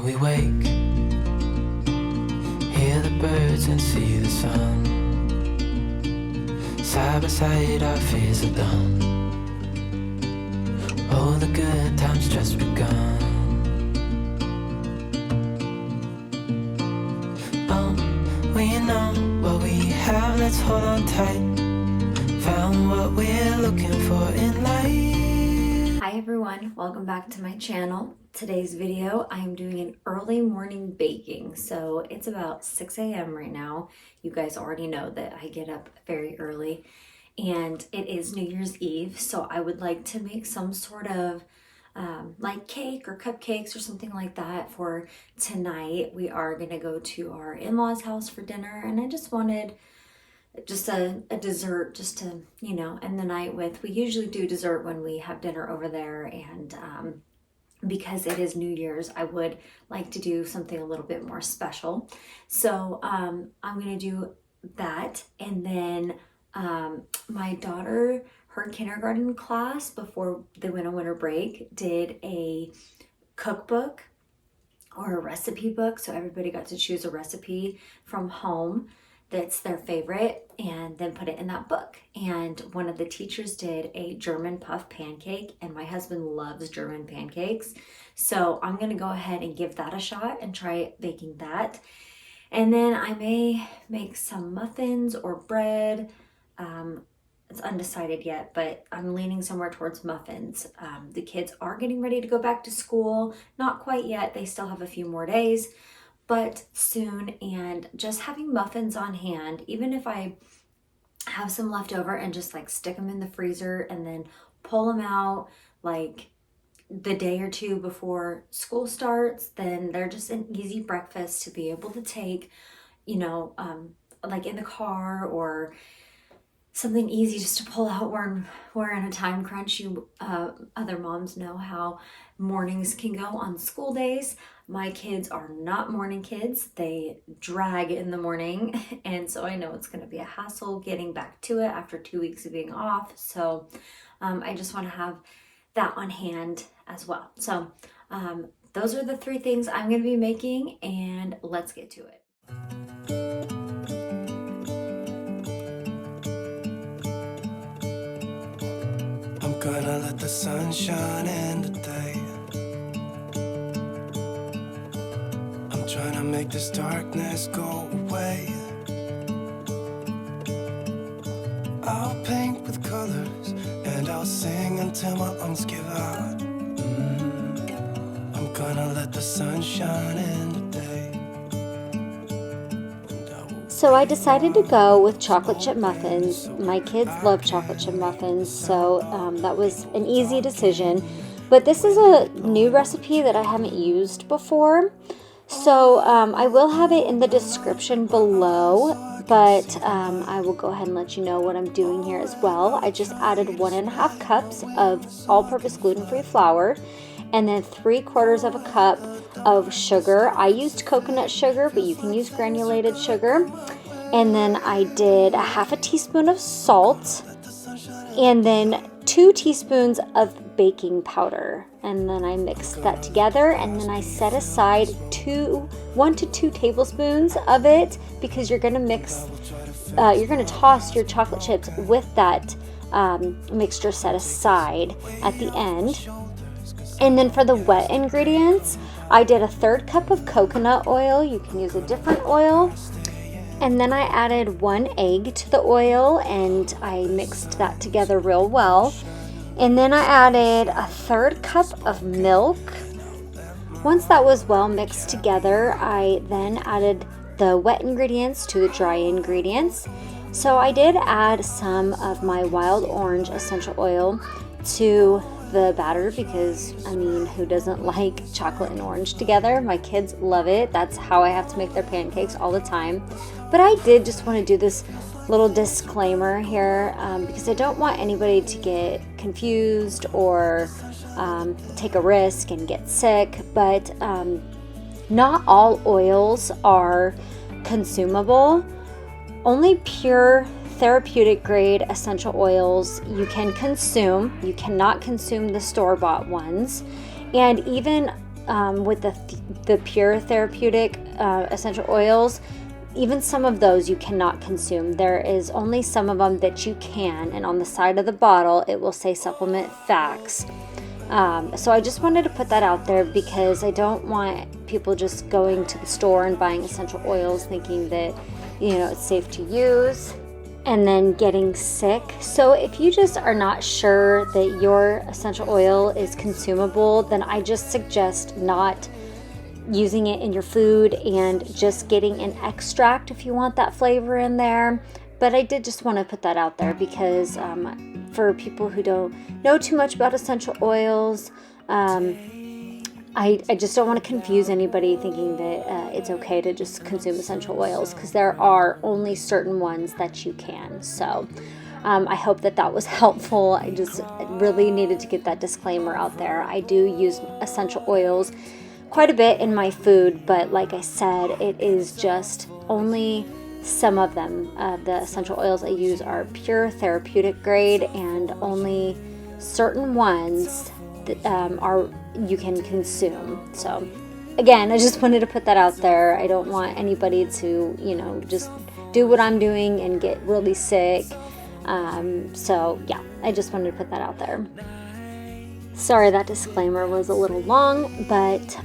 we wake, hear the birds and see the sun. Side by side our fears are done. Oh, the good times just begun. We know what we have, let's hold on tight. Found what we're looking for in life. Hi everyone, welcome back to my channel. Today's video, I'm doing an early morning baking. So it's about 6 a.m. right now. You guys already know that I get up very early and it is New Year's Eve. So I would like to make some sort of like cake or cupcakes or something like that for tonight. We are gonna go to our in-laws house for dinner, and I just wanted just a dessert just to, you know, end the night with. We usually do dessert when we have dinner over there, and because it is New Year's, I would like to do something a little bit more special. So I'm gonna do that, and then my daughter, her kindergarten class, before they went on winter break, did a cookbook or a recipe book. So everybody got to choose a recipe from home that's their favorite and then put it in that book. And one of the teachers did a German puff pancake, and my husband loves German pancakes. So I'm gonna go ahead and give that a shot and try baking that. And then I may make some muffins or bread. It's undecided yet, but I'm leaning somewhere towards muffins. The kids are getting ready to go back to school. Not quite yet, they still have a few more days, but soon. And just having muffins on hand, even if I have some left over and just like stick them in the freezer and then pull them out like the day or two before school starts, then they're just an easy breakfast to be able to take, you know, like in the car, or something easy just to pull out when we're in a time crunch. You other moms know how mornings can go on school days. My kids are not morning kids. They drag in the morning. And so I know it's going to be a hassle getting back to it after 2 weeks of being off. So I just want to have that on hand as well. So those are the three things I'm going to be making, and let's get to it. Gonna let the sun shine in today. I'm trying to make this darkness go away. I'll paint with colors and I'll sing until my lungs give out. I'm gonna let the sun shine in today. So I decided to go with chocolate chip muffins. My kids love chocolate chip muffins, so that was an easy decision. But this is a new recipe that I haven't used before, so I will have it in the description below, but I will go ahead and let you know what I'm doing here as well. I just added 1.5 cups of all-purpose gluten-free flour, and then 3/4 of a cup of sugar. I used coconut sugar, but you can use granulated sugar. And then I did 1/2 teaspoon of salt, and then 2 teaspoons of baking powder. And then I mixed that together, and then I set aside 1 to 2 tablespoons of it, because you're gonna toss your chocolate chips with that mixture set aside at the end. And then for the wet ingredients, I did 1/3 cup of coconut oil. You can use a different oil. And then I added 1 egg to the oil, and I mixed that together real well. And then I added 1/3 cup of milk. Once that was well mixed together, I then added the wet ingredients to the dry ingredients. So I did add some of my wild orange essential oil to the batter, because I mean, who doesn't like chocolate and orange together? My kids love it. That's how I have to make their pancakes all the time. But I did just want to do this little disclaimer here, because I don't want anybody to get confused or take a risk and get sick. But not all oils are consumable. Only pure therapeutic grade essential oils you can consume. You cannot consume the store-bought ones. And even with the pure therapeutic essential oils, even some of those you cannot consume. There is only some of them that you can, and on the side of the bottle it will say supplement facts. So I just wanted to put that out there because I don't want people just going to the store and buying essential oils thinking that, you know, it's safe to use and then getting sick. So if you just are not sure that your essential oil is consumable, then I just suggest not using it in your food and just getting an extract if you want that flavor in there. But I did just want to put that out there because for people who don't know too much about essential oils, I just don't want to confuse anybody thinking that it's okay to just consume essential oils, because there are only certain ones that you can. So I hope that was helpful. I just really needed to get that disclaimer out there. I do use essential oils quite a bit in my food, but like I said, it is just only some of them. The essential oils I use are pure therapeutic grade, and only certain ones that are you can consume. So again, I just wanted to put that out there. I don't want anybody to, you know, just do what I'm doing and get really sick. So yeah, I just wanted to put that out there. Sorry, that disclaimer was a little long, but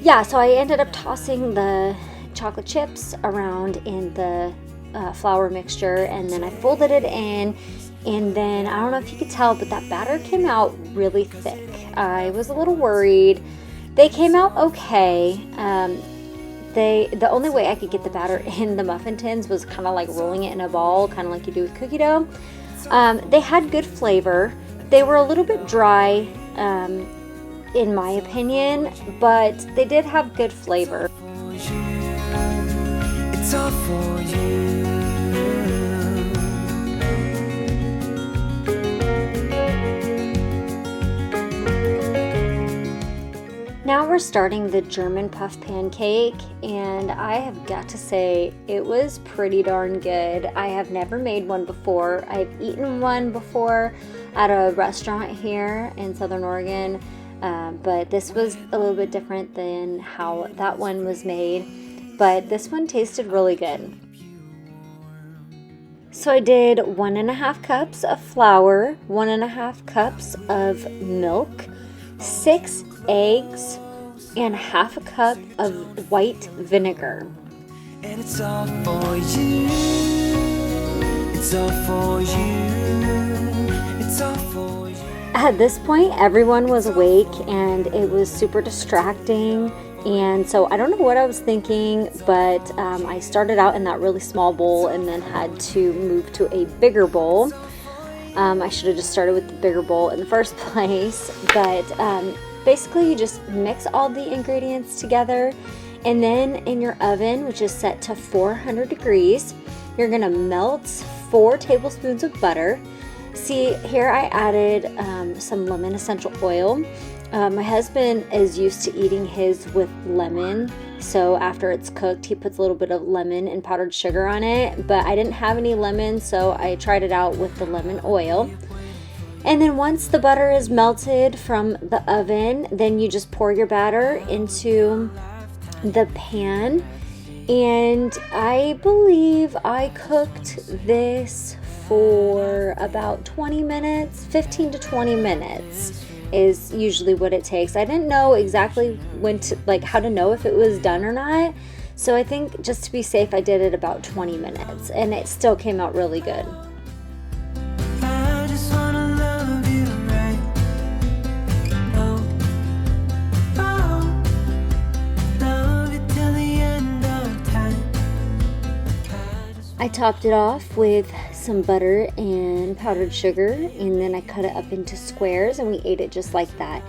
yeah, so I ended up tossing the chocolate chips around in the flour mixture, and then I folded it in. And then, I don't know if you could tell, but that batter came out really thick. I was a little worried. They came out okay. The only way I could get the batter in the muffin tins was kind of like rolling it in a ball, kind of like you do with cookie dough. They had good flavor. They were a little bit dry, in my opinion, but they did have good flavor. It's all for you. Now we're starting the German puff pancake, and I have got to say it was pretty darn good. I have never made one before. I've eaten one before at a restaurant here in Southern Oregon, but this was a little bit different than how that one was made, but this one tasted really good. So I did 1.5 cups of flour, 1.5 cups of milk, 6 eggs, and 1/2 cup of white vinegar. And it's all for you. It's all for you. It's all for you. At this point, everyone was awake and it was super distracting. And so I don't know what I was thinking, but I started out in that really small bowl and then had to move to a bigger bowl. I should have just started with the bigger bowl in the first place, but basically you just mix all the ingredients together, and then in your oven, which is set to 400 degrees, you're gonna melt 4 tablespoons of butter. See, here I added some lemon essential oil. My husband is used to eating his with lemon, so after it's cooked, he puts a little bit of lemon and powdered sugar on it, but I didn't have any lemon, so I tried it out with the lemon oil. And then once the butter is melted from the oven, then you just pour your batter into the pan. And I believe I cooked this for about 20 minutes, 15 to 20 minutes is usually what it takes. I didn't know exactly when to, like, how to know if it was done or not. So I think just to be safe, I did it about 20 minutes, and it still came out really good. I just wanna love you right. Oh, oh, love you till the end of time. I topped it off with some butter and powdered sugar, and then I cut it up into squares and we ate it just like that.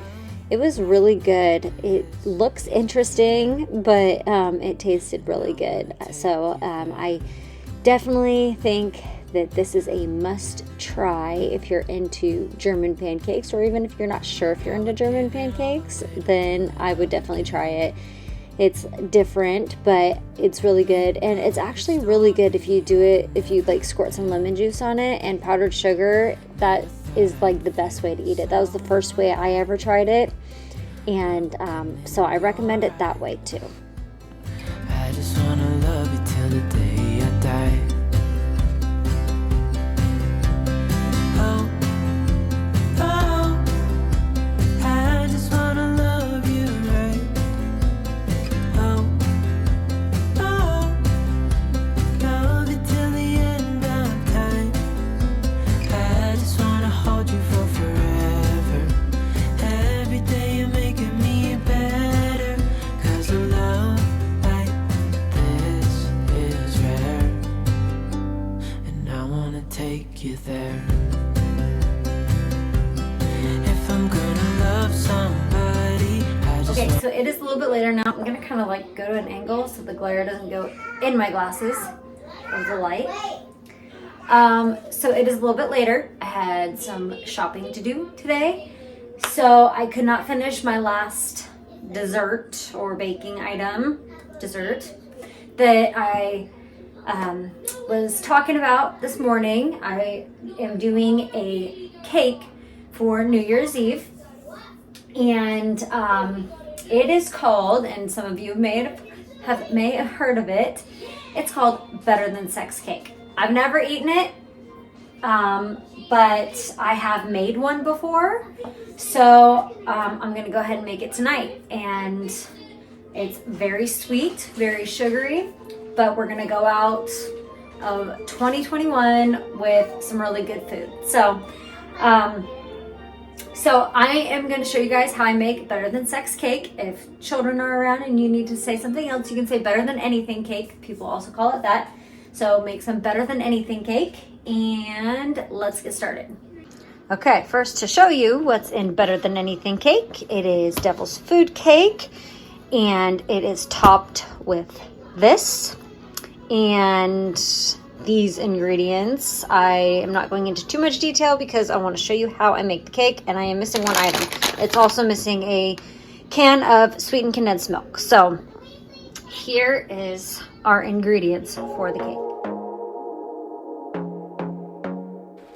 It was really good. It looks interesting, but it tasted really good. So I definitely think that this is a must try if you're into German pancakes, or even if you're not sure if you're into German pancakes, then I would definitely try it. It's different, but it's really good, and it's actually really good if you do it, if you like squirt some lemon juice on it and powdered sugar. That is like the best way to eat it. That was the first way I ever tried it. And so I recommend it that way too. I just wanna love you till the day I die. Oh, oh, I just wanna love you right. Oh, oh, love you till the end of time. I just wanna hold you for forever. Every day you're making me better. 'Cause a love like this is rare, and I wanna take you there. If I'm gonna love somebody, I just Okay, so it is a little bit later now. I'm gonna kind of like go to an angle so the glare doesn't go in my glasses of the light. So it is a little bit later. I had some shopping to do today, so I could not finish my last dessert or baking item, dessert, that I was talking about this morning. I am doing a cake for New Year's Eve, and it is called, and some of you may have heard of it, it's called Better Than Sex Cake. I've never eaten it, but I have made one before, so I'm gonna go ahead and make it tonight. And it's very sweet, very sugary, but we're gonna go out of 2021 with some really good food. So I am going to show you guys how I make Better Than Sex Cake. If children are around and you need to say something else, you can say Better Than Anything Cake. People also call it that. So make some Better Than Anything Cake, and let's get started. Okay, first to show you what's in Better Than Anything Cake, it is Devil's Food Cake, and it is topped with this and these ingredients. I am not going into too much detail because I want to show you how I make the cake, and I am missing one item. It's also missing a can of sweetened condensed milk. So here is our ingredients for the cake.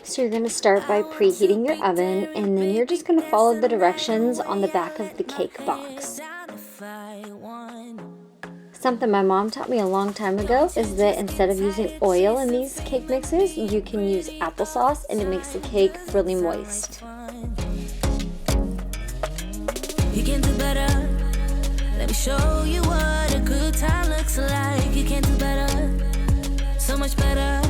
So you're going to start by preheating your oven, and then you're just going to follow the directions on the back of the cake box. Something my mom taught me a long time ago is that instead of using oil in these cake mixes, you can use applesauce, and it makes the cake really moist. You can do better. Let me show you what a good time looks like. You can do better. So much better.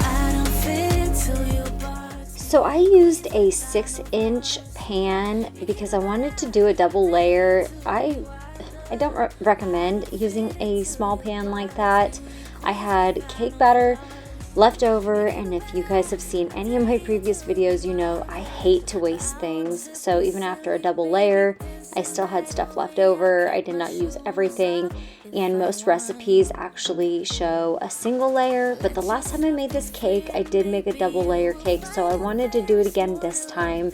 I don't fit to your box. So I used a 6-inch pan because I wanted to do a double layer. I don't recommend using a small pan like that. I had cake batter left over, and if you guys have seen any of my previous videos, you know I hate to waste things. So even after a double layer, I still had stuff left over. I did not use everything, and most recipes actually show a single layer, but the last time I made this cake, I did make a double layer cake, so I wanted to do it again this time.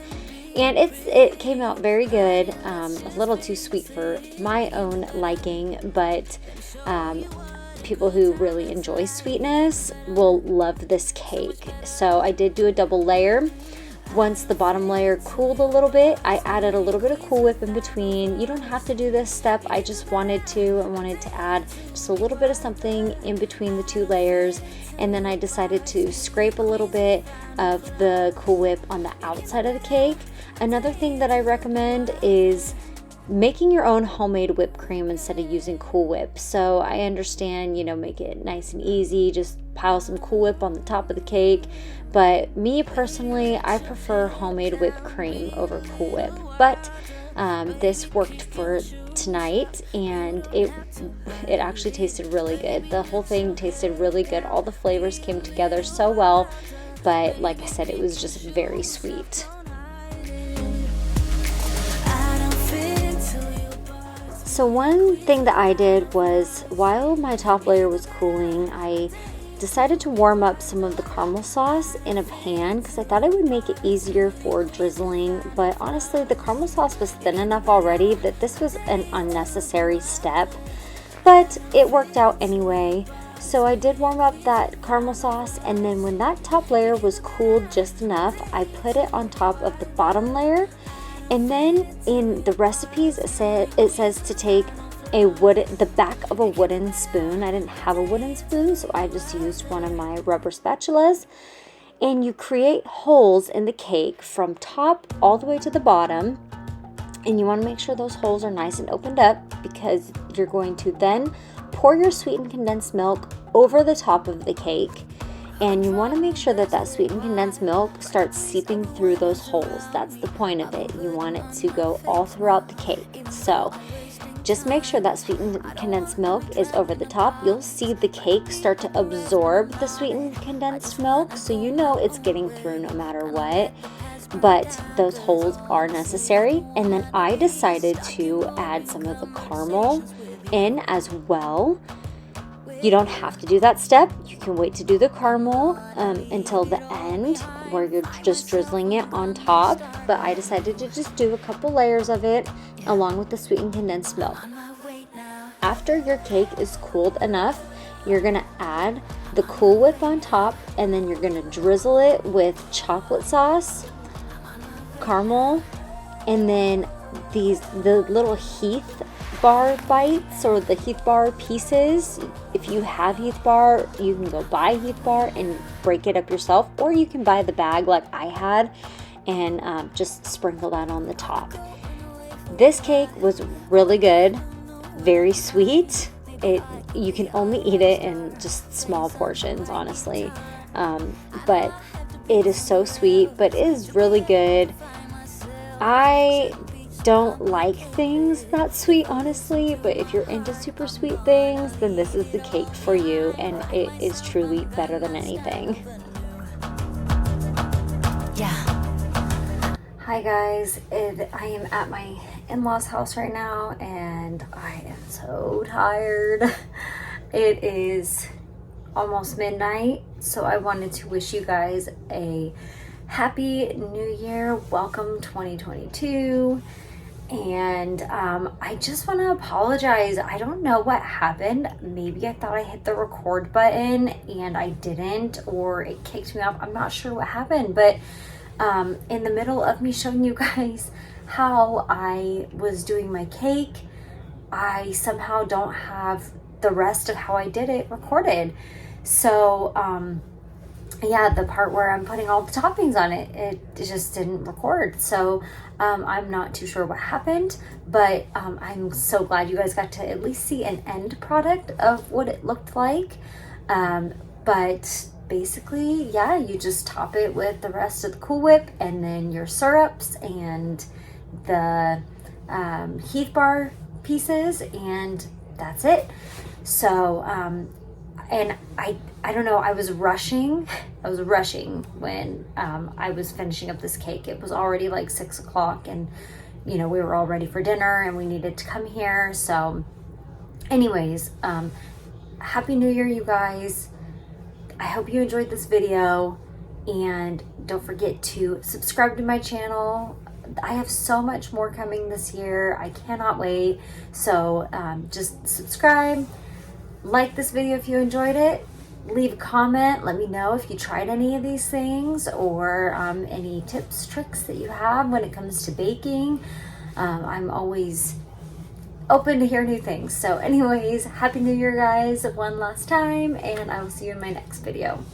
And it came out very good, a little too sweet for my own liking, but people who really enjoy sweetness will love this cake. So I did do a double layer. Once the bottom layer cooled a little bit, I added a little bit of Cool Whip in between. You don't have to do this step. I just wanted to. I wanted to add just a little bit of something in between the two layers. And then I decided to scrape a little bit of the Cool Whip on the outside of the cake. Another thing that I recommend is making your own homemade whipped cream instead of using Cool Whip. So I understand, you know, make it nice and easy, just pile some Cool Whip on the top of the cake. But me personally, I prefer homemade whipped cream over Cool Whip. But this worked for tonight, and it actually tasted really good. The whole thing tasted really good. All the flavors came together so well, but like I said, it was just very sweet. So one thing that I did was, while my top layer was cooling, I decided to warm up some of the caramel sauce in a pan because I thought it would make it easier for drizzling, but honestly the caramel sauce was thin enough already that this was an unnecessary step, but it worked out anyway. So I did warm up that caramel sauce, and then when that top layer was cooled just enough, I put it on top of the bottom layer, And then in the recipes, it says to take the back of a wooden spoon. I didn't have a wooden spoon, so I just used one of my rubber spatulas. And you create holes in the cake from top all the way to the bottom. And you want to make sure those holes are nice and opened up, because you're going to then pour your sweetened condensed milk over the top of the cake. And you want to make sure that sweetened condensed milk starts seeping through those holes. That's the point of it. You want it to go all throughout the cake. So just make sure that sweetened condensed milk is over the top. You'll see the cake start to absorb the sweetened condensed milk, so you know it's getting through no matter what. But those holes are necessary. And then I decided to add some of the caramel in as well. You don't have to do that step. You can wait to do the caramel until the end, where you're just drizzling it on top. But I decided to just do a couple layers of it along with the sweetened condensed milk. After your cake is cooled enough, you're going to add the Cool Whip on top, and then you're going to drizzle it with chocolate sauce, caramel, and then the little Heath bar bites, or the Heath bar pieces. If you have Heath bar, you can go buy Heath bar and break it up yourself, or you can buy the bag like I had and just sprinkle that on the top. This cake was really good, very sweet. You can only eat it in just small portions, honestly, but it is so sweet, but it is really good. I don't like things that sweet, honestly, but if you're into super sweet things, then this is the cake for you, and it is truly better than anything. Yeah. Hi guys, I am at my in-laws house right now, and I am so tired. It is almost midnight, so I wanted to wish you guys a happy new year. Welcome 2022. And I just want to apologize. I don't know what happened. Maybe I thought I hit the record button and I didn't, or it kicked me off. I'm not sure what happened, but in the middle of me showing you guys how I was doing my cake, I somehow don't have the rest of how I did it recorded. So yeah, the part where I'm putting all the toppings on it, it just didn't record. So I'm not too sure what happened, but I'm so glad you guys got to at least see an end product of what it looked like. But basically, yeah, you just top it with the rest of the Cool Whip, and then your syrups and the Heath bar pieces, and that's it. So and I don't know, I was rushing when I was finishing up this cake. It was already like 6 o'clock, and you know, we were all ready for dinner and we needed to come here. So anyways, happy new year, you guys. I hope you enjoyed this video, and don't forget to subscribe to my channel. I have so much more coming this year. I cannot wait. So just subscribe. Like this video if you enjoyed it. Leave a comment. Let me know if you tried any of these things, or any tips, tricks that you have when it comes to baking. I'm always open to hear new things. So anyways, happy new year, guys, one last time, and I will see you in my next video.